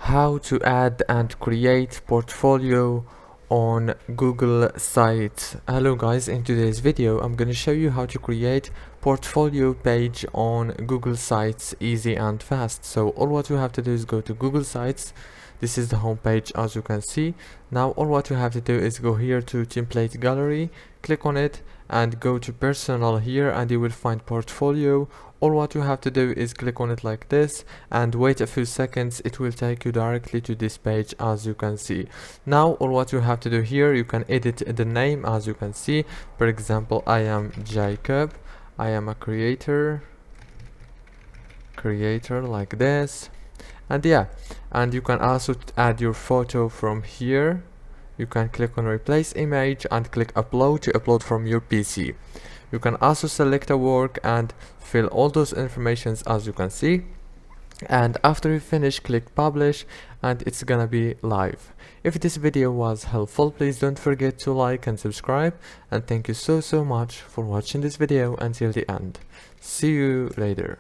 How to add and create portfolio on Google Sites. Hello guys, in today's video I'm going to show you how to create portfolio page on Google Sites easy and fast. So all what you have to do is go to Google Sites. This is the home page, as you can see. Now all what you have to do is go here to template gallery, click on it and go to personal here, and you will find portfolio. All what you have to do is click on it like this and wait a few seconds. It will take you directly to this page, as you can see. Now all what you have to do here, you can edit the name, as you can see. For example, I am Jacob, I am a creator like this. And yeah, and you can also add your photo from here. You can click on replace image and click upload to upload from your PC. You can also select a work and fill all those informations, as you can see. And after you finish, click publish and it's gonna be live. If this video was helpful, please don't forget to like and subscribe, and thank you so much for watching this video until the end. See you later.